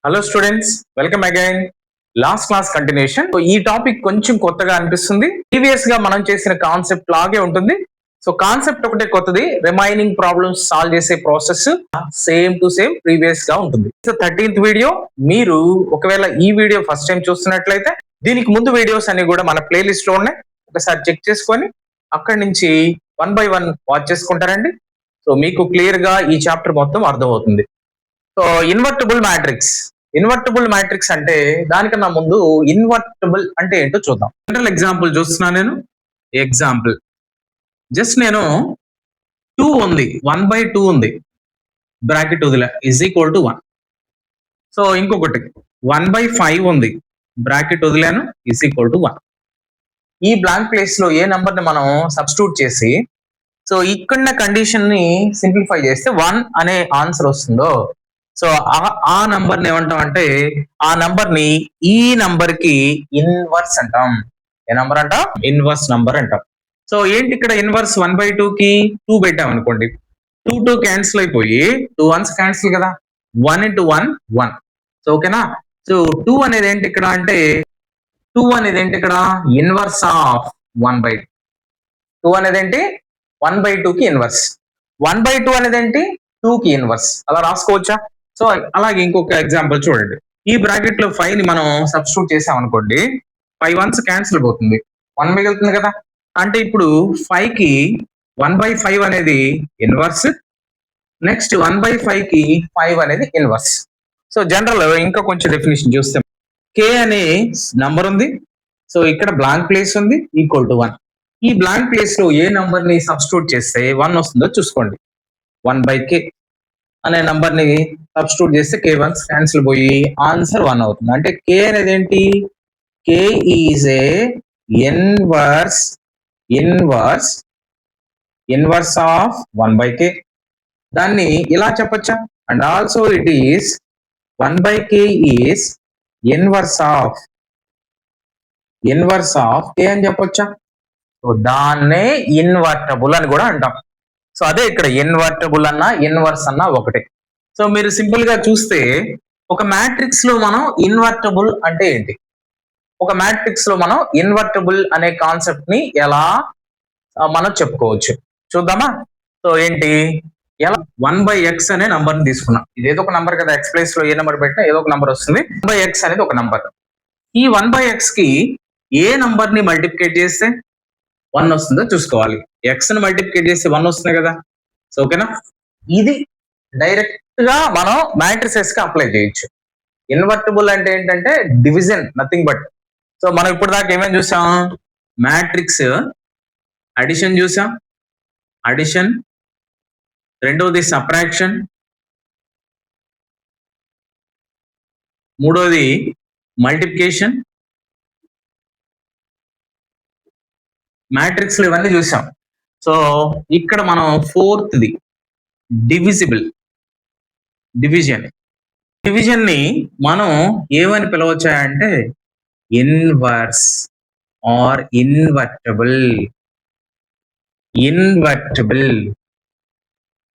Hello students, welcome again. Last class continuation. ఈ topic కొంచెం కొత్తగా అనిపిస్తుంది. ప్రీవియస్ గా మనం చేసిన కాన్సెప్ట్ లాగే ఉంటుంది. సో కాన్సెప్ట్ ఒకటే కొత్తది, రిమైనింగ్ ప్రాబ్లమ్స్ సాల్వ్ చేసే process same to same previous గా ఉంటుంది. So 13th video. మీరు ఒకవేళ ఈ వీడియో ఫస్ట్ టైం చూస్తున్నట్లయితే దీనికి ముందు వీడియోస్ అన్ని కూడా మన ప్లేలిస్ట్ లో ఉన్నాయి. ఒకసారి చెక్ చేసుకొని అక్కడి నుంచి 1 by 1 వాచ్ చేసుకుంటారండి. సో మీకు క్లియర్ గా ఈ చాప్టర్ మొత్తం అర్థమవుతుంది. సో ఇన్వర్టబుల్ మ్యాట్రిక్స్ అంటే దానికన్నా ముందు ఇన్వర్టబుల్ అంటే ఏంటో చూద్దాం. జనరల్ ఎగ్జాంపుల్ చూస్తున్నాను నేను. ఎగ్జాంపుల్ జస్ట్ నేను 2 ఉంది, 1/2 ఉంది, బ్రాకెట్ వదిలే = 1. సో ఇంకొకటి 1/5 ఉంది, బ్రాకెట్ వదిలాను = 1. ఈ బ్లాంక్ ప్లేస్ లో ఏ నంబర్ ని మనం సబ్స్టిట్యూట్ చేసి సో ఇక్కడ కండిషన్ ని సింప్లిఫై చేస్తే 1 అనే ఆన్సర్ వస్తుందో, సో ఆ నంబర్ ని ఏమంటాం అంటే ఆ నంబర్ ని ఈ నంబర్ కి ఇన్వర్స్ అంటాం. ఏ నంబర్ అంటాం? ఇన్వర్స్ నంబర్ అంటాం. సో ఏంటి ఇక్కడ ఇన్వర్స్? 1/2 కి 2 పెట్టాం అనుకోండి, 2 క్యాన్సిల్ అయిపోయి 2 1s క్యాన్సిల్ కదా, 1 × 1 1. సో ఓకేనా. సో 2 అనేది ఏంటి ఇక్కడ అంటే ఇన్వర్స్ ఆఫ్ 1/2. 2 అనేది ఏంటి? 1/2 కి ఇన్వర్స్. 1/2 అనేది ఏంటి? 2 కి ఇన్వర్స్. అలా రాసుకోవచ్చా? సో అలాగే ఇంకొక ఎగ్జాంపుల్ చూడండి. ఈ బ్రాకెట్ లో 5 ని మనం సబ్స్టిట్యూట్ చేసాం అనుకోండి, 5 1s క్యాన్సిల్ అయిపోతుంది, 1 మిగులుతుంది కదా. అంటే ఇప్పుడు 5 కి 1/5 అనేది ఇన్వర్స్, నెక్స్ట్ 1/5 కి 5 అనేది ఇన్వర్స్. సో జనరల్ ఇంకా కొంచెం డెఫినేషన్ చూస్తే k అనే నంబర్ ఉంది, సో ఇక్కడ బ్లాంక్ ప్లేస్ ఉంది =1. ఈ బ్లాంక్ ప్లేస్ లో ఏ నంబర్ ని సబ్స్టిట్యూట్ చేస్తే 1 వస్తుందో చూసుకోండి. 1/k అనే నంబర్ ని సబ్స్టిట్యూట్ చేస్తే k 1s క్యాన్సిల్ పోయి ఆన్సర్ 1 అవుతుంది. అంటే k అనేది ఏంటి? k is a inverse of 1/k. దాన్ని ఇలా చెప్పొచ్చా? And also it is 1/k is inverse of k అని చెప్పొచ్చా? సో దాన్నే ఇన్వర్టబుల్ అని కూడా అంటాం. సో అదే ఇక్కడ ఇన్వర్టబుల్ అన్నా ఇన్వర్స్ అన్నా ఒకటే. సో మీరు సింపుల్ గా చూస్తే ఒక మ్యాట్రిక్స్ లో మనం ఇన్వర్టబుల్ అంటే ఏంటి, ఒక మ్యాట్రిక్స్ లో మనం ఇన్వర్టబుల్ అనే కాన్సెప్ట్ ని ఎలా మనం చెప్పుకోవచ్చు చూద్దామా. సో ఏంటి, ఎలా 1/x అనే నంబర్ ని తీసుకున్నాం. ఇది ఏదో ఒక నంబర్ కదా, x ప్లేస్ లో ఏ నెంబర్ పెట్టినా ఏదో ఒక నంబర్ వస్తుంది. 1/x అనేది ఒక నంబర్. ఈ 1/x కి ఏ నంబర్ ని మల్టిప్లికేట్ చేస్తే 1 వస్తుందో చూసుకోవాలి. x ని మల్టిప్లికేట్ చేస్తే 1 వస్తుంది కదా. సో ఓకేనా. ఇది డైరెక్ట్ గా మనం మ్యాట్రిసెస్ కి అప్లై చేయొచ్చు. ఇన్వర్టబుల్ అంటే ఏంటంటే డివిజన్, నథింగ్ బట్. సో మనం ఇప్పుడు దాకా ఏమేమి చూసాం? మ్యాట్రిక్స్ అడిషన్ చూసాం, అడిషన్. రెండవది సబ్ట్రాక్షన్, మూడవది మల్టిప్లికేషన్. మ్యాట్రిక్స్ లో ఇవన్నీ చూసాం. సో ఇక్కడ మనం 4th డివిజన్ ని మనం ఏమని పిలవచ్చా అంటే ఇన్వర్స్ ఆర్ ఇన్వర్టబుల్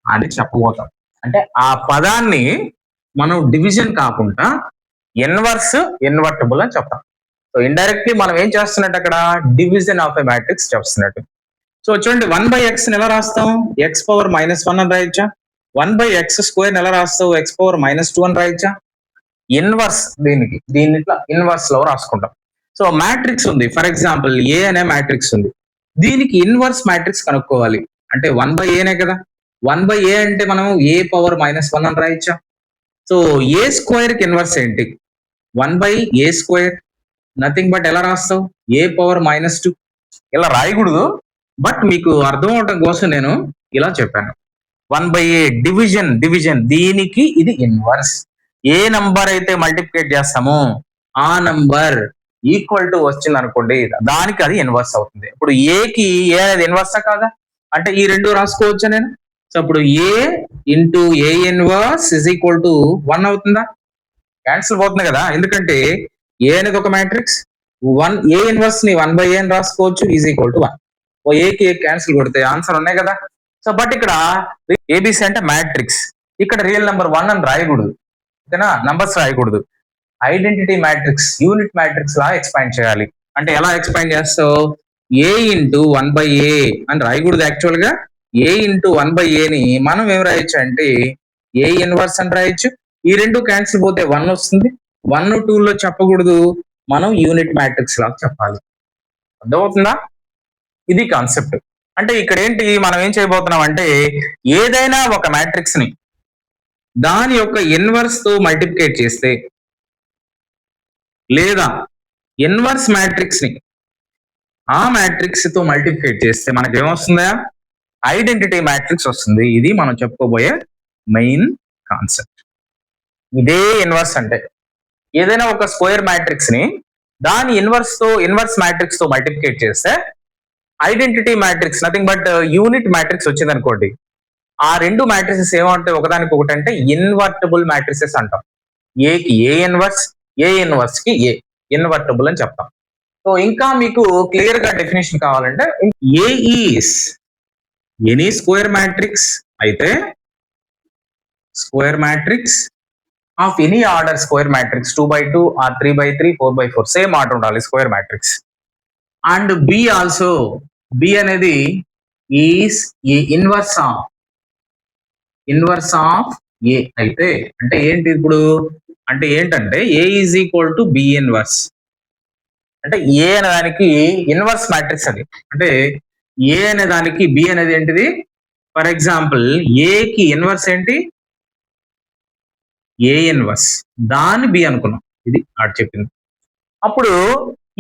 అని చెప్పబోతాం. అంటే ఆ పదాన్ని మనం డివిజన్ కాకుండా ఇన్వర్టబుల్ అని చెప్తాం. సో ఇండైరెక్ట్లీ మనం ఏం చేస్తున్నట్టు అక్కడ డివిజన్ ఆఫ్ ఎ మ్యాట్రిక్స్ చేస్తున్నట్టు. సో చూడండి, 1/x ఎలా రాస్తాం? x⁻−1 అని రాయొచ్చా? 1/x² ఎలా రాస్తావు? x⁻−2 అని రాయొచ్చా? ఇన్వర్స్ దీన్ని ఇట్లా ఇన్వర్స్ లో రాసుకుంటాం. సో మ్యాట్రిక్స్ ఉంది, ఫర్ ఎగ్జాంపుల్ ఏ అనే మ్యాట్రిక్స్ ఉంది. దీనికి ఇన్వర్స్ మ్యాట్రిక్స్ కనుక్కోవాలి అంటే 1/aనే కదా. 1/a అంటే మనం a⁻−1 అని రాయొచ్చా? సో a² కి ఇన్వర్స్ ఏంటి? 1/a². నథింగ్ బట్ ఎలా రాస్తావు? a⁻−2. ఇలా రాయకూడదు, బట్ మీకు అర్థం అవడం కోసం నేను ఇలా చెప్పాను. 1/a డివిజన్, దీనికి ఇది ఇన్వర్స్. ఏ నంబర్ అయితే మల్టిప్లికేట్ చేస్తామో ఆ నంబర్ ఈక్వల్ టు వచ్చింది అనుకోండి, దానికి అది ఇన్వర్స్ అవుతుంది. ఇప్పుడు ఏకి ఏ అనేది ఇన్వర్సా కాదా అంటే ఈ రెండు రాసుకోవచ్చా నేను? సో ఇప్పుడు a × a ఇన్వర్స్ = 1 అవుతుందా? క్యాన్సిల్ పోతుంది కదా, ఎందుకంటే ఏ అనేది ఒక మ్యాట్రిక్స్. a ఇన్వర్స్ ని 1/a అని రాసుకోవచ్చు = 1. ఏ కి ఏ క్యాన్సిల్ కొడితే ఆన్సర్ ఉన్నాయి కదా. సో బట్ ఇక్కడ ఏబిసి అంటే మ్యాట్రిక్స్, ఇక్కడ రియల్ నెంబర్ 1 అని రాయకూడదు. ఓకేనా, నంబర్స్ రాయకూడదు. ఐడెంటిటీ మ్యాట్రిక్స్ యూనిట్ మ్యాట్రిక్స్ లా ఎక్స్పాండ్ చేయాలి. అంటే ఎలా ఎక్స్పాండ్ చేస్తావు, ఏ ఇంటూ 1/a అని రాయకూడదు. యాక్చువల్ గా ఏ ఇంటూ 1/aని మనం ఏం రాయొచ్చు అంటే ఏ ఇన్వర్స్ అని రాయొచ్చు. ఈ రెండు క్యాన్సిల్ పోతే 1 వస్తుంది. 1 2లో చెప్పకూడదు, మనం యూనిట్ మ్యాట్రిక్స్ లాగా చెప్పాలి. అర్థమవుతుందా? ఇది కాన్సెప్ట్. అంటే ఇక్కడ ఏంటి, మనం ఏం చేయబోతున్నాం అంటే ఏదైనా ఒక మ్యాట్రిక్స్ ని దాని యొక్క ఇన్వర్స్ తో మల్టిప్లికేట్ చేస్తే, లేదా ఇన్వర్స్ మ్యాట్రిక్స్ ని ఆ మ్యాట్రిక్స్ తో మల్టిప్లికేట్ చేస్తే మనకి ఏమొస్తుందా, ఐడెంటిటీ మ్యాట్రిక్స్ వస్తుంది. ఇది మనం చెప్పుకోబోయే మెయిన్ కాన్సెప్ట్. ఇదే ఇన్వర్స్ అంటే ఏదైనా ఒక స్క్వేర్ మ్యాట్రిక్స్ ని దాని ఇన్వర్స్ మ్యాట్రిక్స్ తో మల్టిప్లికేట్ చేస్తే identity matrix nothing but unit matrix వచ్చింది అనుకోండి. ఆ రెండు మ్యాట్రిసెస్ ఏమంటే ఒకదానికి ఒకటి అంటే ఇన్వర్టబుల్ మ్యాట్రిసెస్ అంటాం. ఏకి ఏ ఇన్వర్స్ కి ఏ ఇన్వర్టబుల్ అని చెప్తాం. సో ఇంకా మీకు క్లియర్ గా డెఫినేషన్ కావాలంటే A is any square matrix అయితే square matrix of any order square matrix 2/2 or 3/3 4/4 same order ఉండాలి square matrix. And B also, B అనేది is a inverse of A అయితే, అంటే ఏంటి ఇప్పుడు, అంటే ఏంటంటే A is equal to B inverse. అంటే ఏ అనే దానికి ఇన్వర్స్ మ్యాట్రిక్స్ అది. అంటే ఏ అనే దానికి బి అనేది ఏంటిది, ఫర్ ఎగ్జాంపుల్ ఏకి ఇన్వర్స్ ఏంటి, ఏ ఇన్వర్స్, దాన్ని బి అనుకున్నాం. ఇది ఆడు చెప్పింది. అప్పుడు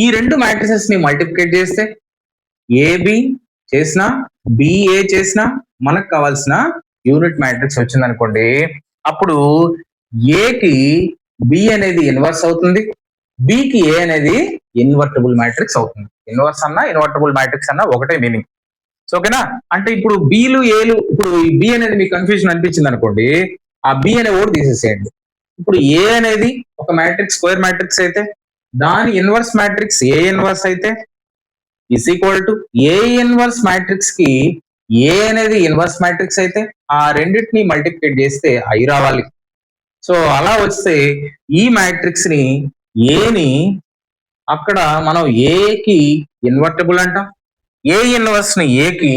ఈ రెండు మ్యాట్రిసెస్ ని మల్టిప్లికేట్ చేస్తే ఏబి చేసినా బిఏ చేసినా మనకు కావాల్సిన యూనిట్ మ్యాట్రిక్స్ వచ్చింది అనుకోండి. అప్పుడు ఏకి బి అనేది ఇన్వర్స్ అవుతుంది, బికి ఏ అనేది ఇన్వర్టబుల్ మ్యాట్రిక్స్ అవుతుంది. ఇన్వర్స్ అన్నా ఇన్వర్టబుల్ మ్యాట్రిక్స్ అన్నా ఒకటే మీనింగ్. సో ఓకేనా, అంటే ఇప్పుడు బిలు ఏలు, ఇప్పుడు ఈ బి అనేది మీకు కన్ఫ్యూజన్ అనిపించింది అనుకోండి, ఆ బి అనే ఓడి తీసేసేయండి. ఇప్పుడు ఏ అనేది ఒక మ్యాట్రిక్స్ స్క్వేర్ మ్యాట్రిక్స్ అయితే దాని ఇన్వర్స్ మ్యాట్రిక్స్ ఏ ఇన్వర్స్ అయితే is equal to A inverse matrix కి ఏ అనేది ఇన్వర్స్ మ్యాట్రిక్స్ అయితే ఆ రెండింటిని మల్టిప్లికేట్ చేస్తే ఐ రావాలి. సో అలా వస్తే ఈ మ్యాట్రిక్స్ ని ఏని అక్కడ మనం ఏకి ఇన్వర్టబుల్ అంటాం, ఏ ఇన్వర్స్ ని ఏకి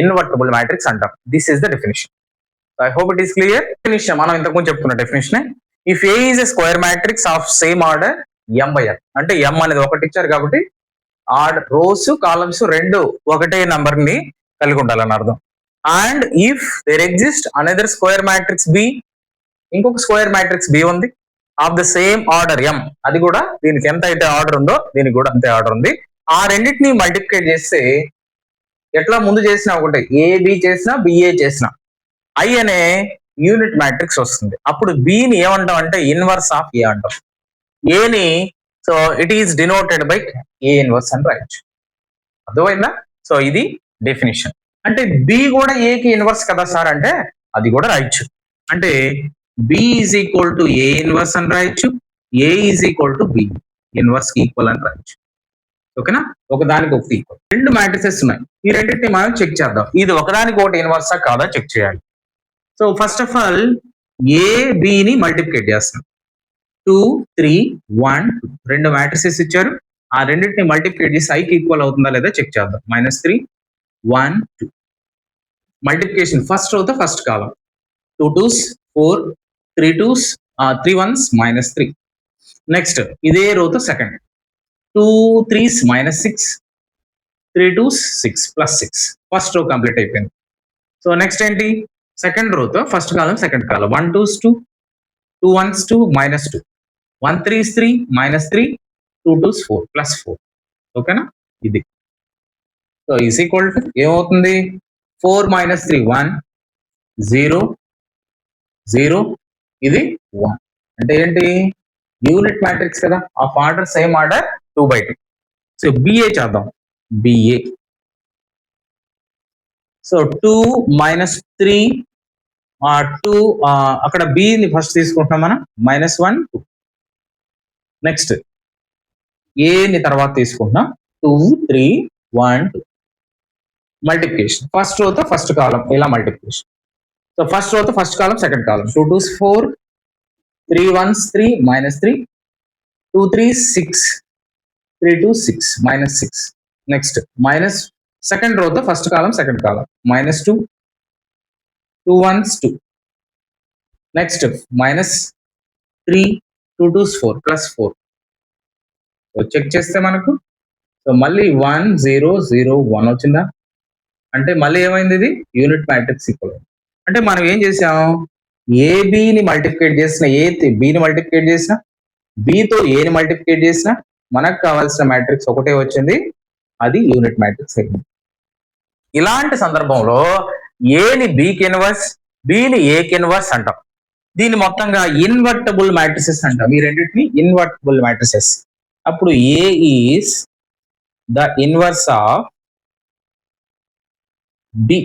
ఇన్వర్టబుల్ మ్యాట్రిక్స్ అంటాం. This is the definition. I hope it is clear. Definition మనం ఇంతకుముందు చెప్పుకున్న definition, if A is a square matrix of same order m by n, అంటే ఎం అనేది ఒకటి ఇచ్చారు కాబట్టి ఆర్డర్ రోస్ కాలమ్స్ రెండు ఒకటే నంబర్ ని కలిగి ఉండాలని అర్థం. And if there exist another square matrix B, ఇంకొక స్క్వేర్ మ్యాట్రిక్స్ బి ఉంది of the same order M, అది కూడా దీనికి ఎంత అయితే ఆర్డర్ ఉందో దీనికి కూడా అంతే ఆర్డర్ ఉంది. ఆ రెండింటిని మల్టిప్లికేట్ చేస్తే ఎట్లా ముందు చేసినా ఒకటి, ఏబి చేసినా బిఏ చేసినా ఐ అనే యూనిట్ మ్యాట్రిక్స్ వస్తుంది. అప్పుడు బిని ఏమంటాం అంటే ఇన్వర్స్ ఆఫ్ ఏ అంటాం. ఏని so it is denoted by A inverse అని రాయొచ్చు. అర్థమైందా? సో ఇది డెఫినేషన్. అంటే బి కూడా ఏకి ఇన్వర్స్ కదా సార్ అంటే అది కూడా రాయొచ్చు. అంటే B is equal to A inverse అని రాయొచ్చు, A is equal to B inverse కి ఈక్వల్ అని రాయొచ్చు. ఓకేనా, ఒకదానికి ఒకటి ఈక్వల్. రెండు మ్యాట్రిసెస్ ఉన్నాయి, ఈ రెండింటిని మనం చెక్ చేద్దాం. ఇది ఒకదానికి ఒకటి ఇన్వర్సా కాదా చెక్ చేయాలి. So first of all A బిని మల్టిప్లికేట్ చేస్తాం. 2 3 1 2 రెండు మ్యాట్రిసెస్ ఇచ్చారు, ఆ రెండింటిని మల్టిప్లికేట్ చేసి ఐకి ఈక్వల్ అవుతుందా లేదా చెక్ చేద్దాం. -3 1 2 మల్టిప్లికేషన్ ఫస్ట్ రో తో ఫస్ట్ కాలం, 2 2s 4 3 2s 3 1s -3. నెక్స్ట్ ఇదే రో తో second, 2 3s -6 3 2s 6 +6. First row complete అయిపోయింది. సో నెక్స్ట్ ఏంటి, సెకండ్ రో తో ఫస్ట్ కాలం second column, 1 2s 2 2 1s 2 -2 1 3s 3 -3 2 2s 4 +4. ఓకేనా, ఇది సో ఈజ్ ఈక్వల్ టు ఏమవుతుంది, 4 - 3 1 0 0 ఇది 1. అంటే ఏంటి, యూనిట్ మ్యాట్రిక్స్ కదా, of order same order 2/2. So BA చేద్దాం, బిఏ. సో 2 - 3 2 అక్కడ బిని ఫస్ట్ తీసుకుంటున్నాం మనం, -1 2. నెక్స్ట్ ఏని తర్వాత తీసుకుంటున్నాం, 2 3 1 2. మల్టిప్లికేషన్ ఫస్ట్ రో తో ఫస్ట్ కాలం ఇలా మల్టిప్లికేషన్. సో ఫస్ట్ రో తో first column second column, 2 2s 4 3 ones 3 minus 3, 2 3s 6, 3 2 6 minus 6. Next minus second row the first column second column minus 2, 2 ones 2. Next minus 3, 2 2s 4 plus 4. So check చేస్తే మనకు so మళ్ళీ 1 0 0 1 వచ్చిందా, అంటే మళ్ళీ ఏమైంది, ఇది unit matrix equal. అంటే మనం ఏం చేసాం, ఏబిని మల్టిప్లికేట్ చేసిన, ఏ బిని మల్టిప్లికేట్ చేసిన, బితో ఏని మల్టిప్లికేట్ చేసిన మనకు కావాల్సిన మ్యాట్రిక్స్ ఒకటే వచ్చింది, అది యూనిట్ మ్యాట్రిక్స్ అయింది. ఇలాంటి సందర్భంలో ఏని బికి ఇన్వర్స్, బిని ఏకి ఇన్వర్స్ అంటాం. దీన్ని మొత్తంగా ఇన్వర్టబుల్ మ్యాట్రిసెస్ అంటాం. ఈ రెండింటిని ఇన్వర్టబుల్ మ్యాట్రిసెస్. అప్పుడు A is the inverse of B,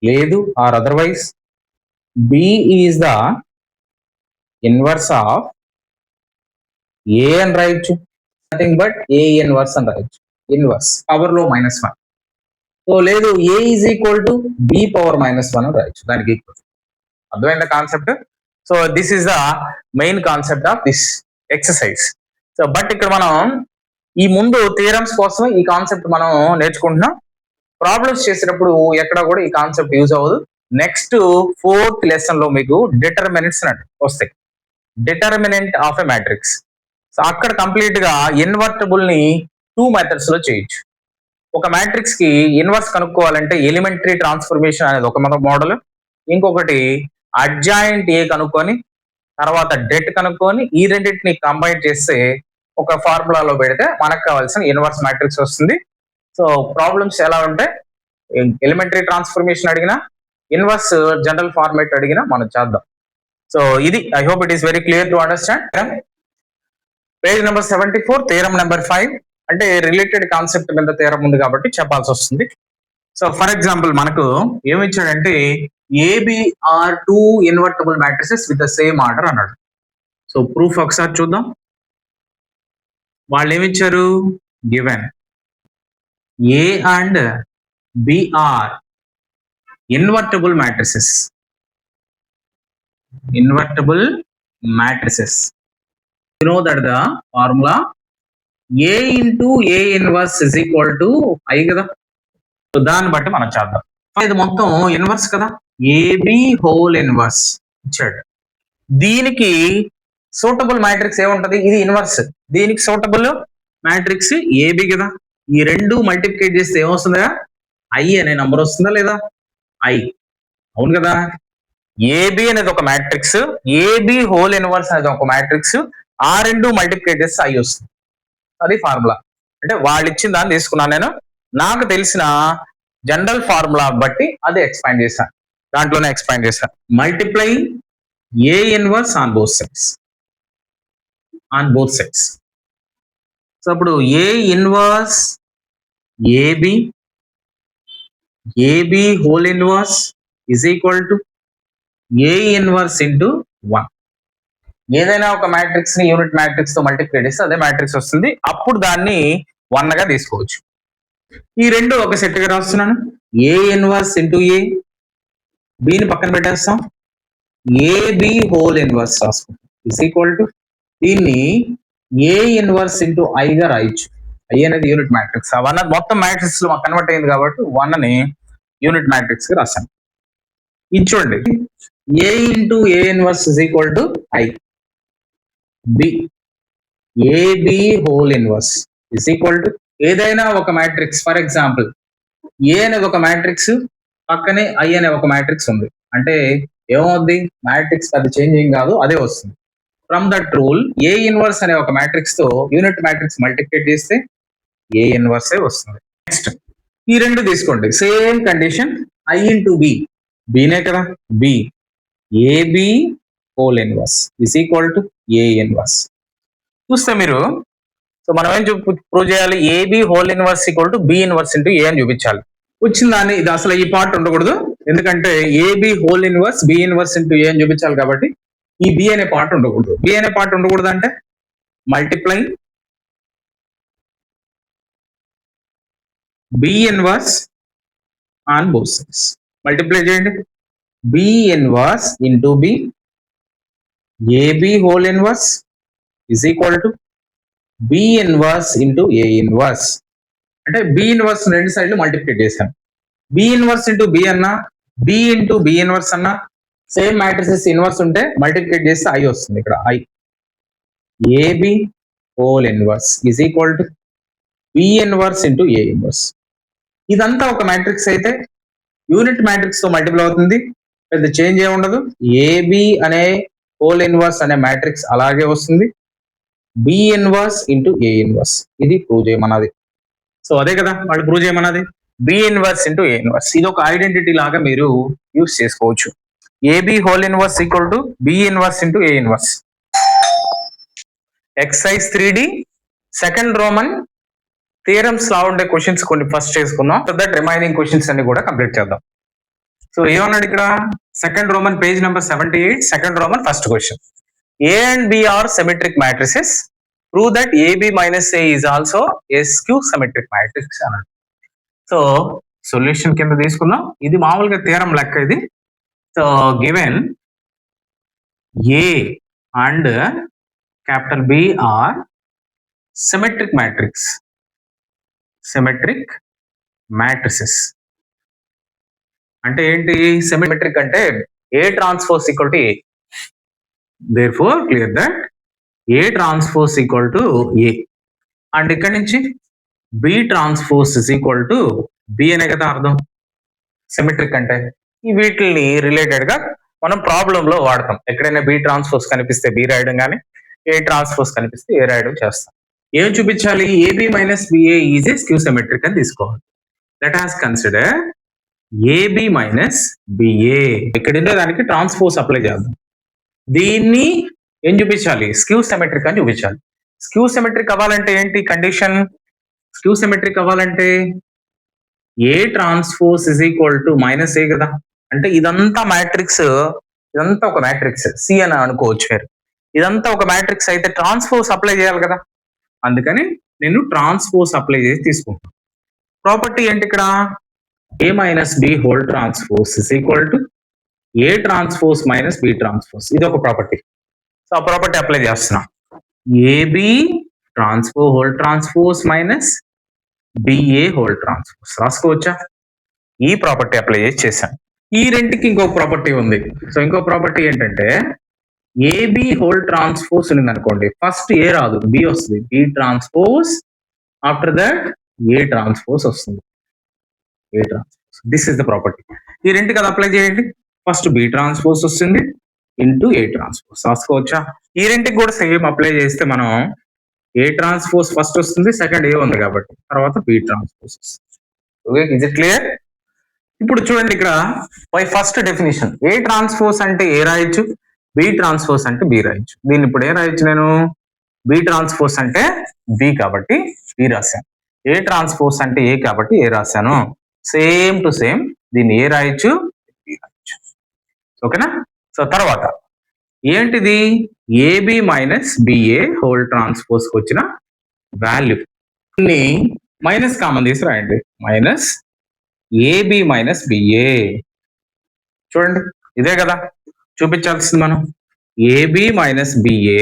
లేదు or otherwise B is the inverse of A అని రాయొచ్చు, నథింగ్ బట్ ఏ ఇన్వర్స్ అని రాయొచ్చు. ఇన్వర్స్ పవర్ లో -1. సో లేదు A is equal to B power -1 అని రాయొచ్చు, దానికి ఈక్వల్. అర్థమైందా concept? So this is the main concept of this exercise. So but ఇక్కడ మనం ఈ ముందు థియరమ్స్ కోసం ఈ కాన్సెప్ట్ మనం నేర్చుకుంటున్నాం. ప్రాబ్లమ్స్ చేసేటప్పుడు ఎక్కడ కూడా ఈ కాన్సెప్ట్ యూజ్ అవ్వదు. నెక్స్ట్ 4th లెసన్ లో మీకు డిటర్మినెంట్స్ వస్తాయి. Determinant of a matrix. So అక్కడ కంప్లీట్ గా ఇన్వర్టబుల్ ని 2 మెథడ్స్ లో చేయొచ్చు. ఒక మ్యాట్రిక్స్ కి ఇన్వర్స్ కనుక్కోవాలంటే ఎలిమెంటరీ ట్రాన్స్ఫర్మేషన్ అనేది ఒక మోడల్, ఇంకొకటి అడ్జాయింట్ ఏ కనుక్కొని తర్వాత డెట్ కనుక్కొని ఈ రెండింటిని కంబైన్ చేస్తే ఒక ఫార్ములాలో పెడితే మనకు కావాల్సిన ఇన్వర్స్ మ్యాట్రిక్స్ వస్తుంది. సో ప్రాబ్లమ్స్ ఎలా ఉంటాయి, ఎలిమెంటరీ ట్రాన్స్ఫర్మేషన్ అడిగినా, ఇన్వర్స్ జనరల్ ఫార్మేట్ అడిగినా మనం చేద్దాం. సో ఇది I hope it is very clear to understand. Page number 74, theorem number 5. అంటే రిలేటెడ్ కాన్సెప్ట్ మీద థియరం ఉంది కాబట్టి చెప్పాల్సి వస్తుంది. సో ఫర్ ఎగ్జాంపుల్ మనకు ఏమి ఇచ్చాడంటే AB are 2 invertible matrices with the same order అన్నాడు. సో ప్రూఫ్ ఒకసారి చూద్దాం. వాళ్ళు ఏమిచ్చారు, given A and B are invertible matrices. Invertible matrices, you know that the formula a into a inverse is equal to I కదా. So దాన్ని బట్టి మనం చేద్దాం. ఇది మొత్తం ఇన్వర్స్ కదా, ఏబి హోల్ ఇన్వర్స్ ఇచ్చాడు. దీనికి సూటబుల్ మ్యాట్రిక్స్ ఏముంటది, ఇది ఇన్వర్స్, దీనికి సూటబుల్ మ్యాట్రిక్స్ ఏబి కదా. ఈ రెండు మల్టిప్లికేట్ చేస్తే ఏమొస్తుందా, ఐ అనే నంబర్ వస్తుందా లేదా, ఐ, అవును కదా. ఏబి అనేది ఒక మ్యాట్రిక్స్, ఏబి హోల్ ఇన్వర్స్ అనేది ఒక మ్యాట్రిక్స్, ఆ రెండు మల్టిప్లికేట్ చేస్తే ఐ వస్తుంది. అది ఫార్ములా. అంటే వాళ్ళు ఇచ్చిన దాన్ని తీసుకున్నాను నేను, నాకు తెలిసిన జనరల్ ఫార్ములా బట్టి అది ఎక్స్పాండ్ చేశాను, దాంట్లోనే ఎక్స్పాండ్ చేశాను. Multiply A inverse on both sides, on both sides. So అప్పుడు A inverse AB, AB whole inverse is equal to A inverse into 1. ఏదైనా ఒక మ్యాట్రిక్స్ ని యూనిట్ మ్యాట్రిక్స్ తో మల్టిప్లై చేస్తే అదే మ్యాట్రిక్స్ వస్తుంది. అప్పుడు దాన్ని 1 గా తీసుకోవచ్చు. ఈ రెండు ఒక సెట్ గా రాస్తున్నాను. ఏ ఇన్వర్స్ ఇంటూ ఏ, బిని పక్కన పెట్టేస్తాం, ఏబి హోల్ ఇన్వర్స్ రాసుకుంటాం ఇస్ ఈక్వల్ టు దీన్ని ఏ ఇన్వర్స్ ఇంటూ ఐ గా రాయొచ్చు. ఐ అనేది యూనిట్ మ్యాట్రిక్స్, ఆ 1 మొత్తం మ్యాట్రిక్స్ లో కన్వర్ట్ అయింది కాబట్టి 1 ని యూనిట్ మ్యాట్రిక్స్ గా రాశాను. ఇది చూడండి, A into A inverse is equal to I, B AB whole inverse is equal to ఏదైనా ఒక మ్యాట్రిక్స్. ఫర్ ఎగ్జాంపుల్ ఏ అనేది ఒక మ్యాట్రిక్స్, పక్కనే ఐ అనే ఒక మ్యాట్రిక్స్ ఉంది అంటే ఏమవుద్ది, మ్యాట్రిక్స్ అది చేంజింగ్ కాదు, అదే వస్తుంది. From that rule A inverse అనే ఒక మ్యాట్రిక్స్ తో యూనిట్ మ్యాట్రిక్స్ మల్టిప్లికేట్ చేస్తే ఏ ఇన్వర్సే వస్తుంది. నెక్స్ట్ ఈ రెండు తీసుకోండి, same condition, I into B, బినే కదా, B AB whole inverse is equal to A inverse. చూస్తే మీరు, సో మనం ఏం ప్రూవ్ చేయాలి, AB whole inverse equal to B inverse into A అని చూపించాలి. వచ్చిన దాన్ని ఇది అసలు ఈ పార్ట్ ఉండకూడదు, ఎందుకంటే AB whole inverse B inverse into A అని చూపించాలి కాబట్టి ఈ బి అనే పార్ట్ ఉండకూడదు. బి అనే పార్ట్ ఉండకూడదు అంటే multiply B inverse on both sides. Multiply చేయండి, B inverse into B AB whole inverse is equal to B inverse into A inverse. అంటే బి ఇన్వర్స్ రెండు సైడ్లు మల్టిప్లై చేశాను. బి ఇన్వర్స్ ఇంటూ బి అన్నా, B into B inverse అన్నా same matrices inverse ఉంటే multiply చేస్తే I వస్తుంది. ఇక్కడ I AB whole inverse is equal to B inverse into A inverse. ఇదంతా ఒక మ్యాట్రిక్స్ అయితే యూనిట్ మ్యాట్రిక్స్ తో మల్టిపుల్ అవుతుంది, పెద్ద చేంజ్ ఏమి ఉండదు. ఏబి అనే హోల్ ఇన్వర్స్ అనే మ్యాట్రిక్స్ అలాగే వస్తుంది. B inverse into A inverse ఇది ప్రూవ్ చేయమన్నది. సో అదే కదా వాళ్ళు ప్రూవ్ చేయమన్నది, B inverse into A inverse. ఇది ఒక ఐడెంటిటీ లాగా మీరు యూస్ చేసుకోవచ్చు. AB whole inverse equal to B inverse into A inverse. Exercise 3D second Roman theorems లా ఉండే క్వశ్చన్స్ కొన్ని ఫస్ట్ చేసుకుందాం, దట్ రిమైనింగ్ క్వశ్చన్స్ అన్ని కూడా కంప్లీట్ చేద్దాం. సో ఏమన్నాడు ఇక్కడ, second roman page number 78, second roman first question. A and B are symmetric matrices, prove that AB minus A is also a skew symmetric matrix అన్నాడు. So solution కింద తీసుకుందాం, ఇది మామూలుగా థియరం లెక్క ఇది. So given A and capital B are symmetric matrix, symmetric matrices అంటే ఏంటి? Symmetric అంటే A transpose equal to A. Therefore clear that A transpose equal to A and ఇక్కడ నుంచి B transpose is equal to B అనే కదా అర్థం symmetric అంటే. ఈ వీటిని రిలేటెడ్ గా మనం ప్రాబ్లం లో వాడతాం. ఎక్కడైనా బి ట్రాన్స్పోజ్ కనిపిస్తే బి రాయడం కానీ, ఏ ట్రాన్స్పోజ్ కనిపిస్తే ఏ రాయడం చేస్తాం. ఏం చూపించాలి? AB minus BA is a skew symmetric అని తీసుకోవాలి. Let us consider AB minus BA. ఇక్కడ ఉండే దానికి ట్రాన్స్పోజ్ అప్లై చేద్దాం. దీన్ని ఏం చూపించాలి? స్క్యూ సిమెట్రిక్ అని చూపించాలి. స్క్యూ సిమెట్రిక్ అవ్వాలంటే ఏంటి కండిషన్? స్క్యూ సిమెట్రిక్ అవ్వాలంటే A transpose is equal to minus A కదా. అంటే ఇదంతా మ్యాట్రిక్స్, ఇదంతా ఒక మ్యాట్రిక్స్ సి అని అనుకోవచ్చు మీరు. ఇదంతా ఒక మ్యాట్రిక్స్ అయితే ట్రాన్స్పోజ్ అప్లై చేయాలి కదా, అందుకని నేను ట్రాన్స్పోజ్ అప్లై చేసి తీసుకుంటాను. ప్రాపర్టీ ఏంటి ఇక్కడ? A minus B whole transpose is equal to A transpose minus B transpose. ఇది ఒక ప్రాపర్టీ. సో ఆ ప్రాపర్టీ అప్లై చేస్తున్నాం. AB transpose whole transpose minus BA whole transpose రాసుకోవచ్చా? ఈ ప్రాపర్టీ అప్లై చేసి చేశాను. ఈ రెండుకి ఇంకొక ప్రాపర్టీ ఉంది. సో ఇంకో ప్రాపర్టీ ఏంటంటే ఏబి హోల్ ట్రాన్స్పోజ్ ఉంది అనుకోండి, ఫస్ట్ ఏ రాదు బి వస్తుంది, B transpose, after that A transpose వస్తుంది, A transpose. This is the property. ఈ రెండు కదా అప్లై చేయండి. ఫస్ట్ బి ట్రాన్స్పోజ్ వస్తుంది ఇంటూ ఏ ట్రాన్స్పోజ్ రాసుకోవచ్చా? ఈ రెండుకి కూడా సేమ్ అప్లై చేస్తే మనం ఏ ట్రాన్స్పోజ్ ఫస్ట్ వస్తుంది, సెకండ్ ఏ ఉంది కాబట్టి, తర్వాత బి ట్రాన్స్పోజ్ వస్తుంది. Okay, is it clear? ఇప్పుడు చూడండి ఇక్కడ by first definition A transpose అంటే ఏ రాయొచ్చు, బి ట్రాన్స్పోజ్ అంటే బి రాయొచ్చు. దీన్ని ఇప్పుడు ఏ రాయొచ్చు నేను? బి ట్రాన్స్పోజ్ అంటే బి కాబట్టి బి రాశాను, ఏ ట్రాన్స్పోజ్ అంటే ఏ కాబట్టి ఏ రాశాను. సేమ్ టు సేమ్ దీన్ని ఏ రాయొచ్చు, బి రాయొచ్చు. ఓకేనా? సో తర్వాత ఏంటిది? AB minus BA whole transpose కి వచ్చిన వాల్యూ మైనస్ కామన్ తీసి రాయండి. Minus AB minus BA. చూడండి ఇదే కదా చూపించాల్సింది మనం. AB minus BA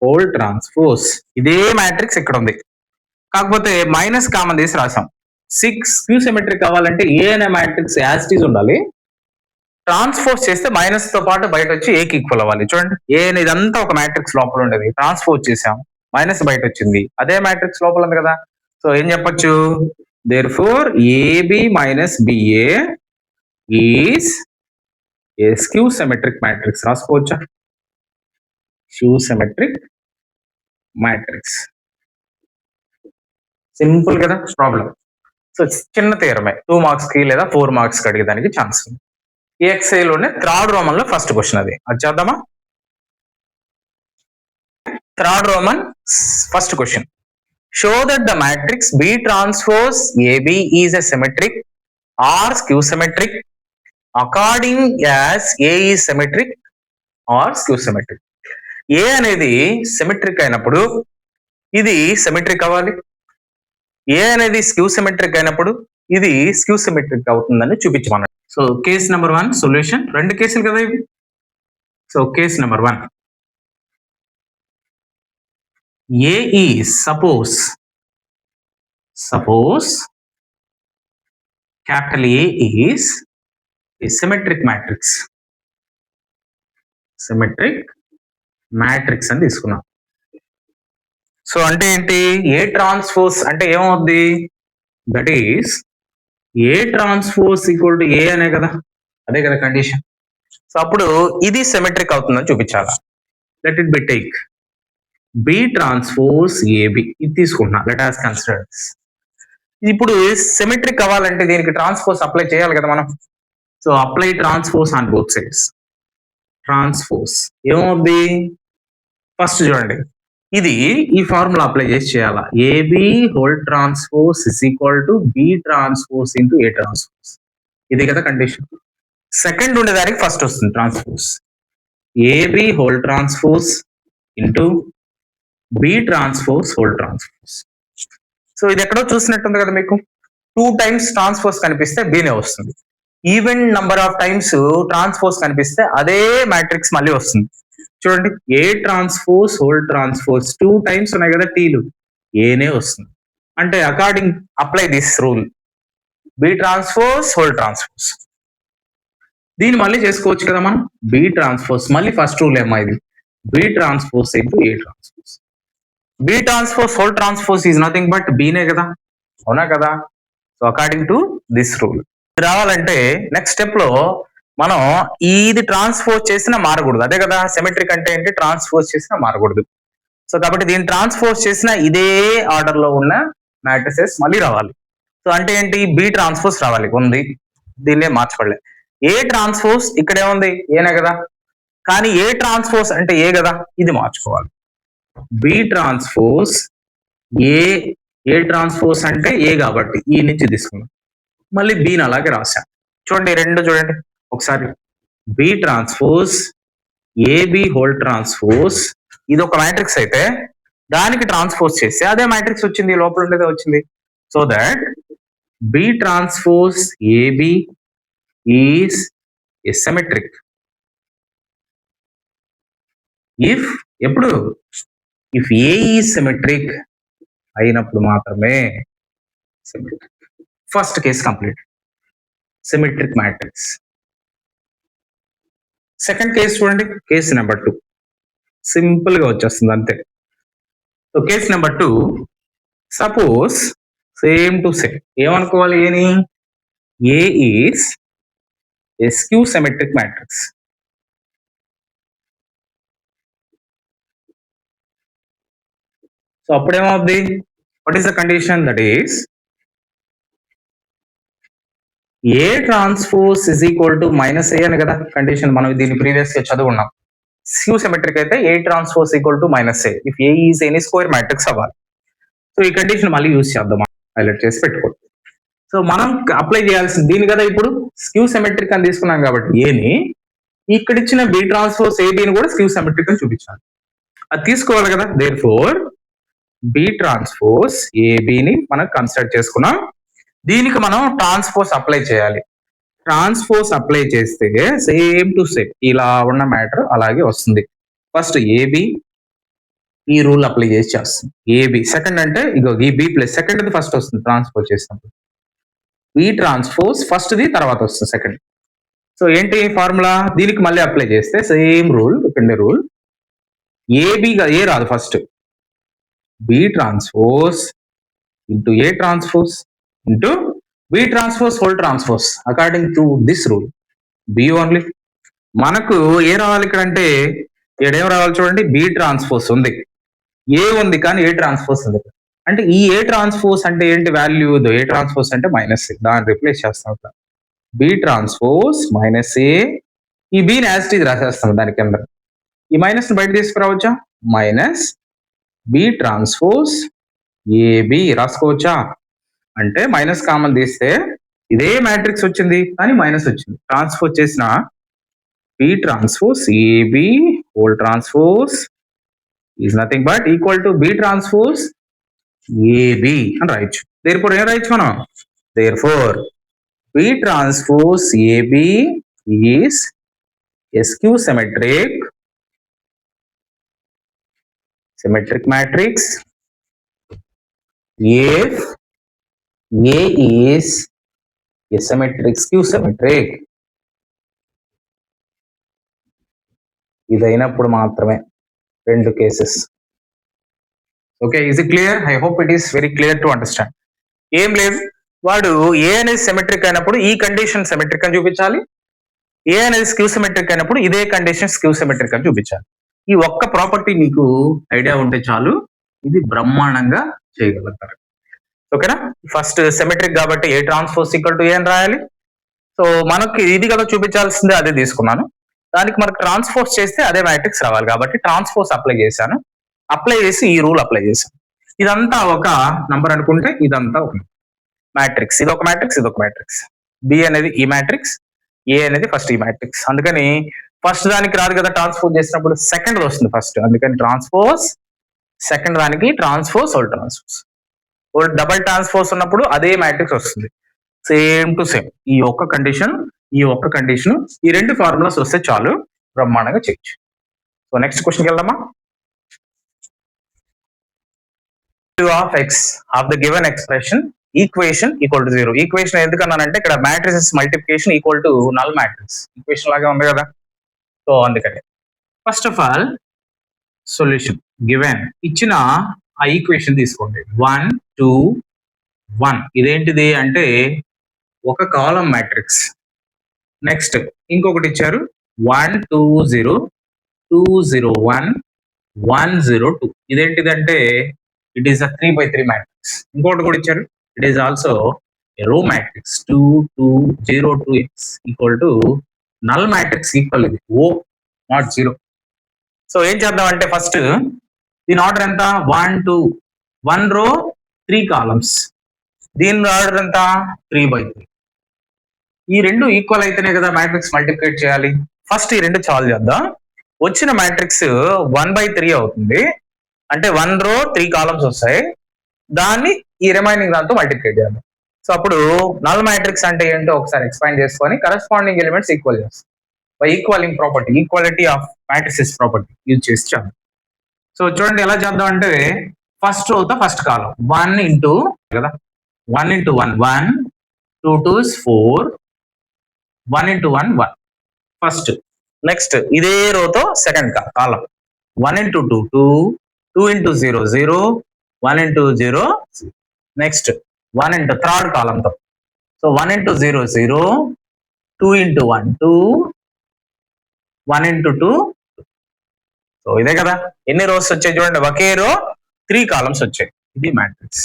whole transpose. ఇదే మ్యాట్రిక్స్ ఇక్కడ ఉంది, కాకపోతే మైనస్ కామన్ తీసి రాసాం. 6 స్క్యూ సిమెట్రిక్ కావాలంటే ఏ అనే మ్యాట్రిక్స్ యాజ్ ఇట్ ఈజ్ ఉండాలి, ట్రాన్స్పోజ్ చేస్తే మైనస్ తో పాటు బయట వచ్చి ఏకి ఈక్వల్ అవ్వాలి. చూడండి ఏ ఇదంతా ఒక మ్యాట్రిక్స్ లోపల ఉండేది, ట్రాన్స్పోజ్ చేసాం, మైనస్ బయట వచ్చింది, అదే మ్యాట్రిక్స్ లోపల ఉంది కదా. సో ఏం చెప్పొచ్చు? Therefore AB minus BA is a skew symmetric matrix రాసుకోవచ్చా? Skew symmetric matrix. సింపుల్ కదా ప్రాబ్లం. సో చిన్న థియరమే, 2 మార్క్స్ కి లేదా 4 మార్క్స్ కి అడిగేదానికి ఛాన్స్ ఉంది. EXA లోనే థర్డ్ రోమన్ లో ఫస్ట్ క్వశ్చన్ అది చేద్దామా? Third Roman first question. Show that the matrix B transpose AB is a symmetric or skew symmetric according as A is symmetric or skew symmetric. A అనేది symmetric అయినప్పుడు ఇది symmetric అవ్వాలి, ఏ అనేది skew symmetric అయినప్పుడు ఇది skew symmetric అవుతుందని చూపించమన్నాడు. So case number 1 solution. 2 కేసులు కదా ఇవి. So case number 1, A is suppose capital A is a symmetric matrix అని తీసుకున్నాం. సో అంటే ఏంటి, ఏ ట్రాన్స్పోజ్ అంటే ఏమవుద్ది, that is A transpose equal to A అనే కదా, అదే కదా కండిషన్. సో అప్పుడు ఇది సిమెట్రిక్ అవుతుందని చూపించాలా. Let it be take B transpose AB, ఇది తీసుకుంటున్నా, లెట్ us కన్సిడర్. ఇప్పుడు సిమెట్రిక్ అవ్వాలంటే దీనికి ట్రాన్స్పోజ్ అప్లై చేయాలి కదా మనం. So apply transpose on both sides. Transpose ఏమవుద్ది, ఫస్ట్ చూడండి, ఇది ఈ ఫార్ములా అప్లై చేసి చేయాలా. AB whole transpose is equal to B transpose into A transpose, ఇది కదా కండిషన్. సెకండ్ ఉండేదానికి ఫస్ట్ వస్తుంది transpose, AB whole transpose into B transpose whole transpose. So ఇది ఎక్కడో చూసినట్టుంది కదా మీకు, 2 times ట్రాన్స్పోజ్ కనిపిస్తే బీనే వస్తుంది. Even number of times transpose కనిపిస్తే అదే మ్యాట్రిక్స్ మళ్ళీ వస్తుంది. చూడండి, A transpose whole transpose 2 times ఉన్నాయి కదా టీలు, ఏనే వస్తుంది. అంటే according apply this rule, B transpose whole transpose. దీన్ని మళ్ళీ చేసుకోవచ్చు కదా మనం, బి ట్రాన్స్పోజ్ మళ్ళీ ఫస్ట్ రూల్ ఏమో ఇది, B transpose into A transpose. B transpose whole transpose is nothing but బీనే కదా, అవునా కదా. So according to this rule రావాలంటే నెక్స్ట్ స్టెప్ లో మనం ఇది ట్రాన్స్పోజ్ చేసినా మారకూడదు, అదే కదా సిమెట్రిక్ అంటే ఏంటి, ట్రాన్స్పోజ్ చేసినా మారకూడదు. సో కాబట్టి దీన్ని ట్రాన్స్పోజ్ చేసిన ఇదే ఆర్డర్ లో ఉన్న మ్యాట్రిసెస్ మళ్ళీ రావాలి. సో అంటే ఏంటి, బి ట్రాన్స్పోజ్ రావాలి, ఉంది, దీన్నే మార్చబడలే. ఏ ట్రాన్స్పోజ్ ఇక్కడే ఉంది ఏనే కదా, కానీ ఏ ట్రాన్స్పోజ్ అంటే ఏ కదా, ఇది మార్చుకోవాలి. బి ట్రాన్స్పోజ్ ఏ ట్రాన్స్పోజ్ అంటే ఏ కాబట్టి ఈ నుంచి తీసుకున్నాం, మళ్ళీ బీని అలాగే రాశాం. చూడండి రెండు చూడండి ఒకసారి, B transpose AB whole transpose, ఇది ఒక మ్యాట్రిక్స్ అయితే దానికి ట్రాన్స్పోజ్ చేస్తే అదే మ్యాట్రిక్స్ వచ్చింది, లోపల ఉండేదే వచ్చింది. So that B transpose AB is a symmetric if, ఎప్పుడు, ఇఫ్ ఏ ఈజ్ సిమెట్రిక్ అయినప్పుడు మాత్రమే symmetric. First case complete, symmetric matrix. Second case చూడండి, కేస్ నెంబర్ 2, సింపుల్ గా వచ్చేస్తుంది అంతే. So case number 2, suppose same to same ఏమనుకోవాలి, ఏని, A is a skew symmetric matrix. So అప్పుడేమవుద్ది, what is the condition, that is A transpose is equal to minus A అని కదా condition, మనం దీన్ని ప్రీవియస్ గా చదువుకున్నాం. స్క్యూ సిమెట్రిక్ అయితే ఏ transpose equal to minus A if A is any square matrix అవ్వాలి. So ఈ కండిషన్ మళ్ళీ యూజ్ చేద్దాం, హైలైట్ చేసి పెట్టుకోండి. సో మనం అప్లై చేయాల్సింది దీని కదా, ఇప్పుడు స్క్యూ సిమెట్రిక్ అని తీసుకున్నాం కాబట్టి ఏని, ఇక్కడ ఇచ్చిన బి ట్రాన్స్పోజ్ ఏబిని కూడా స్క్యూ సిమెట్రిక్ అని చూపించాలి, అది తీసుకోవాలి కదా. దేర్ఫోర్ బి ట్రాన్స్పోజ్ ఏబిని మనం కన్సిడర్ చేసుకున్నాం, దీనికి మనం ట్రాన్స్పోజ్ అప్లై చేయాలి. ట్రాన్స్పోజ్ అప్లై చేస్తే సేమ్ టు సేమ్ ఇలా ఉన్న మ్యాటర్ అలాగే వస్తుంది. ఫస్ట్ ఏబి ఈ రూల్ అప్లై చేసి చేస్తుంది, ఏబి సెకండ్ అంటే ఇగో ఈ బి ప్లస్ సెకండ్ ఫస్ట్ వస్తుంది ట్రాన్స్పోజ్ చేసినప్పుడు, ఈ ట్రాన్స్పోజ్ ఫస్ట్ ది తర్వాత వస్తుంది సెకండ్. సో ఏంటి ఫార్ములా, దీనికి మళ్ళీ అప్లై చేస్తే సేమ్ రూల్, ఇక్కడ రూల్, ఏబిగా ఏ రాదు, first B transpose into A transpose into B transpose whole transpose according to this rule, B only. మనకు ఏ రావాలి ఇక్కడ అంటే, ఏడేం రావాలి చూడండి, బి ట్రాన్స్పోజ్ ఉంది, ఏ ఉంది కానీ ఏ ట్రాన్స్పోజ్ ఉంది. అంటే ఈ ఏ ట్రాన్స్పోజ్ అంటే ఏంటి వాల్యూ, ఏ ట్రాన్స్పోజ్ అంటే మైనస్ ఏ, దాన్ని రిప్లేస్ చేస్తాం. బి ట్రాన్స్పోజ్ మైనస్ ఏ, ఈ బిని యాజ్ ఇట్ ఈజ్ రాసేస్తాం దాని కింద, ఈ మైనస్ బయట తీసుకురావచ్చా, మైనస్ బి ట్రాన్స్పోజ్ ఏబి రాసుకోవచ్చా, అంటే మైనస్ కామన్ తీస్తే ఇదే మ్యాట్రిక్స్ వచ్చింది కానీ మైనస్ వచ్చింది, ట్రాన్స్పోజ్ చేసిన B transpose AB whole transpose is nothing but equal to B transpose AB అని రాయొచ్చు. దేర్ఫోర్ ఏం రాయొచ్చు మనం, therefore B transpose AB is a skew symmetric matrix if A is a skew symmetric. ఇదైనప్పుడు మాత్రమే రెండు cases. Okay, is it clear? I hope it is very clear to understand. ఏం లేదు, వాడు ఏ అనేది సిమెట్రిక్ అయినప్పుడు ఈ కండిషన్ సిమెట్రిక్ అని చూపించాలి, ఏ అనేది స్క్యూ సిమెట్రిక్ అయినప్పుడు ఇదే కండిషన్ స్క్యూ సిమెట్రిక్ అని చూపించాలి. ఈ ఒక్క ప్రాపర్టీ మీకు ఐడియా ఉంటే చాలు, ఇది బ్రహ్మాండంగా చేయగలుగుతారు. ఓకేనా? ఫస్ట్ సిమెట్రిక్ కాబట్టి ఏ ట్రాన్స్పోజ్ ఈక్వల్ టు ఏ అని రాయాలి. సో మనకి ఇది కదా చూపించాల్సిందే, అదే తీసుకున్నాను. దానికి మనకు ట్రాన్స్పోజ్ చేస్తే అదే మ్యాట్రిక్స్ రావాలి కాబట్టి ట్రాన్స్పోజ్ అప్లై చేశాను. అప్లై చేసి ఈ రూల్ అప్లై చేశాను. ఇదంతా ఒక నంబర్ అనుకుంటే ఇదంతా ఒక మ్యాట్రిక్స్, ఇది ఒక మ్యాట్రిక్స్, ఇది ఒక మ్యాట్రిక్స్. బి అనేది ఈ మ్యాట్రిక్స్, ఏ అనేది ఫస్ట్ ఈ మ్యాట్రిక్స్. అందుకని ఫస్ట్ దానికి రాదు కదా ట్రాన్స్పోజ్ చేసినప్పుడు, సెకండ్ వస్తుంది ఫస్ట్. అందుకని ట్రాన్స్పోజ్, సెకండ్ దానికి ట్రాన్స్పోజ్, డబల్ ట్రాన్స్పోజ్ ఉన్నప్పుడు అదే మ్యాట్రిక్స్ వస్తుంది, సేమ్ టు సేమ్. ఈ ఒక్క కండిషన్ ఈ రెండు ఫార్ములాస్ వస్తే చాలు, బ్రహ్మాండంగా చేయొచ్చు. సో నెక్స్ట్ క్వశ్చన్కి వెళ్దామా? Of x of the given expression equation equal to 0. Equation ఎందుకన్నానంటే ఇక్కడ matrices multiplication equal to null matrix equation లాగా ఉంది కదా, సో అందుకని first of all solution given ఇచ్చిన ఆ ఈక్వేషన్ తీసుకోండి. 1 2 1 ఇదేంటిది అంటే ఒక కాలం మ్యాట్రిక్స్. నెక్స్ట్ ఇంకొకటి ఇచ్చారు 1 2 0 2 0 1 1 0 2 ఇదేంటిదంటే it is a 3x3 matrix. ఇంకొకటి కూడా ఇచ్చారు, it is also row matrix 2 2 0 2x equal to null matrix equal ఇది ఓ నాట్ 0. సో ఏం చేద్దాం అంటే ఫస్ట్ దీని ఆర్డర్ ఎంత 1 2 1 రో 3 కాలమ్స్, దీని ఆర్డర్ ఎంత 3x3. ఈ రెండు ఈక్వల్ అయితేనే కదా మ్యాట్రిక్స్ మల్టిప్లికేట్ చేయాలి. ఫస్ట్ ఈ రెండు సాల్వ్ చేద్దాం. వచ్చిన మ్యాట్రిక్స్ 1/3 అవుతుంది, అంటే 1 రో 3 కాలమ్స్ వస్తాయి, దాన్ని ఈ రిమైనింగ్ దాంతో మల్టిప్లికేట్ చేద్దాం. సో అప్పుడు నల్ మ్యాట్రిక్స్ అంటే ఏంటో ఒకసారి ఎక్స్ప్లెయిన్ చేసుకొని కరెస్పాండింగ్ ఎలిమెంట్స్ ఈక్వల్ చేస్తాం by equalling property, equality of matrices property use చేసి చేద్దాం. సో చూడండి ఎలా చేద్దాం అంటే ఫస్ట్ రోతో ఫస్ట్ కాలం 1 ఇంటూ కదా 1 ఇంటూ 1 1 2 2 4 1 ఇంటూ 1 1 ఫస్ట్. నెక్స్ట్ ఇదే రోతో second column 1 into 2 2 2 into 0 0 1 into 0. Next 1 into third కాలంతో, so 1 into 0 0 2 into 1 2 1 into 2. So ఇదే కదా, ఎన్ని రోస్ వచ్చాయి చూడండి, ఒకే రో 3 కాలమ్స్ వచ్చాయి. ఇది matrix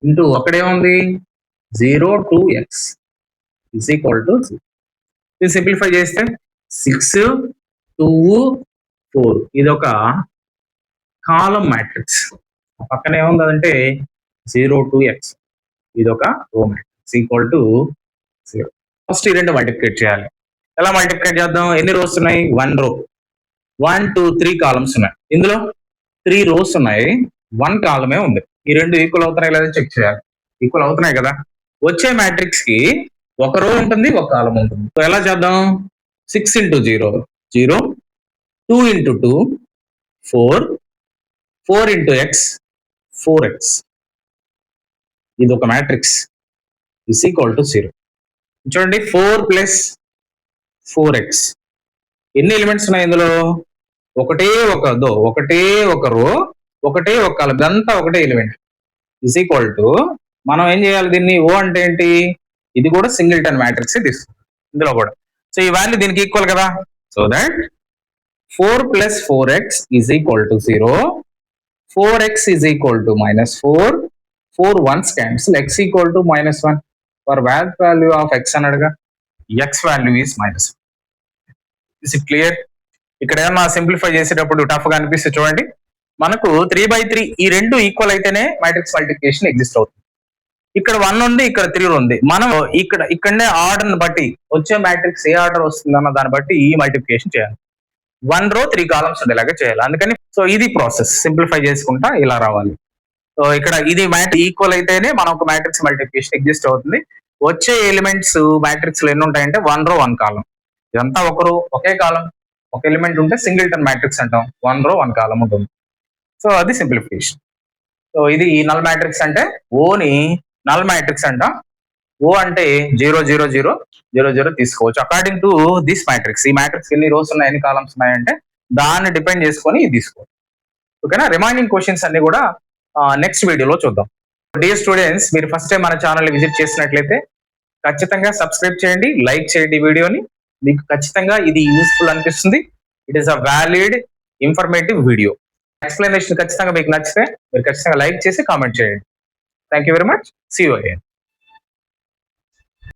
into అక్కడేముంది 0 2x is equal to 0. ఇది సింప్లిఫై చేస్తే 6 2 4 ఇది ఒక కాలం మ్యాట్రిక్స్. పక్కన ఏముంది అంటే 0 2x ఇది ఒక రో మ్యాట్రిక్స్ ఈక్వల్ టు 0. ఫస్ట్ ఈ రెండు మల్టిప్లికేట్ చేయాలి. ఎలా మల్టిప్లికేట్ చేద్దాం? ఎన్ని రోస్ ఉన్నాయి? 1 రో 1 2 3 కాలమ్స్ ఉన్నాయి, ఇందులో 3 రోస్ ఉన్నాయి, 1 కాలమే ఉంది. ఈ రెండు ఈక్వల్ అవుతున్నాయి లేదా చెక్ చేయాలి. ఈక్వల్ అవుతున్నాయి కదా. వచ్చే మ్యాట్రిక్స్ కి ఒక రో ఉంటుంది, ఒక కాలం ఉంటుంది. సో ఎలా చేద్దాం? 6 into 0 0 2 into 2 4 4 into X 4x ఇది ఒక మ్యాట్రిక్స్ ఇస్ ఈక్వల్ టు 0. చూడండి 4 ప్లస్ 4x ఎన్ని ఎలిమెంట్స్ ఉన్నాయి ఇందులో? ఒకటే ఒక రో ఒకటే ఒక కాలం, ఇదంతా ఒకటే ఎలిమెంట్ ఇస్ ఈక్వల్ టు మనం ఏం చేయాలి దీన్ని? ఓ అంటే ఏంటి? ఇది కూడా సింగిల్టన్ మ్యాట్రిక్స్ తీసుకుంటాం ఇందులో కూడా. సో ఈ వాల్యూ దీనికి ఈక్వల్ కదా, so that 4 plus 4x is equal to 0 4x is equal to -4 4 1s cancel x equal to -1 for value of x అన్నాడుగా, x value is -1. Is it clear? ఇక్కడ ఏమన్నా simplify చేసేటప్పుడు tough గా అనిపిస్తే చూడండి, మనకు 3/3 ఈ రెండు ఈక్వల్ అయితేనే మ్యాట్రిక్స్ మల్టిప్లికేషన్ ఎగ్జిస్ట్ అవుతుంది. ఇక్కడ 1 ఉంది, ఇక్కడ 3 ఉంది. మనం ఇక్కడనే ఆర్డర్ ని బట్టి వచ్చే మ్యాట్రిక్స్ ఏ ఆర్డర్ వస్తుంది అన్న దాన్ని బట్టి ఈ మల్టిప్లికేషన్ చేయాలి. 1 రో 3 కాలమ్స్ ఉండేలాగా చేయాలి. అందుకని సో ఇది ప్రాసెస్, సింప్లిఫై చేసుకుంటా ఇలా రావాలి. సో ఇక్కడ ఇది ఈక్వల్ అయితేనే మన ఒక మ్యాట్రిక్స్ మల్టిప్లికేషన్ ఎగ్జిస్ట్ అవుతుంది. వచ్చే ఎలిమెంట్స్ మ్యాట్రిక్స్ ఎన్ని ఉంటాయంటే 1 రో 1 కాలం. ఇదంతా ఒకే కాలం ఒక ఎలిమెంట్ ఉంటే సింగిల్టన్ మ్యాట్రిక్స్ అంటాం. 1 రో 1 కాలం ఉంటుంది. సో అది సింప్లిఫికేషన్. సో ఇది నల్ మ్యాట్రిక్స్ అంటే ఓని నల్ మ్యాట్రిక్స్ అంటాం. ఓ అంటే 0 0 0 0 0 తీసుకోవచ్చు అకార్డింగ్ టు దిస్ మ్యాట్రిక్స్. ఈ మ్యాట్రిక్స్ ఎన్ని రోస్ ఉన్నాయి, ఎన్ని కాలమ్స్ ఉన్నాయంటే దాన్ని డిపెండ్ చేసుకొని తీసుకోవచ్చు. ఓకేనా? రిమైనింగ్ క్వశ్చన్స్ అన్ని కూడా నెక్స్ట్ వీడియోలో చూద్దాం. డియర్ స్టూడెంట్స్, మీరు ఫస్ట్ టైం మన ఛానల్ విజిట్ చేసినట్లయితే ఖచ్చితంగా సబ్స్క్రైబ్ చేయండి, లైక్ చేయండి ఈ వీడియోని. మీకు ఖచ్చితంగా ఇది యూస్ఫుల్ అనిపిస్తుంది. It is a valid informative video. Explanation ఖచ్చితంగా మీకు నచ్చితే మీరు ఖచ్చితంగా లైక్ చేసి కామెంట్ చేయండి. Thank you very much. See you again.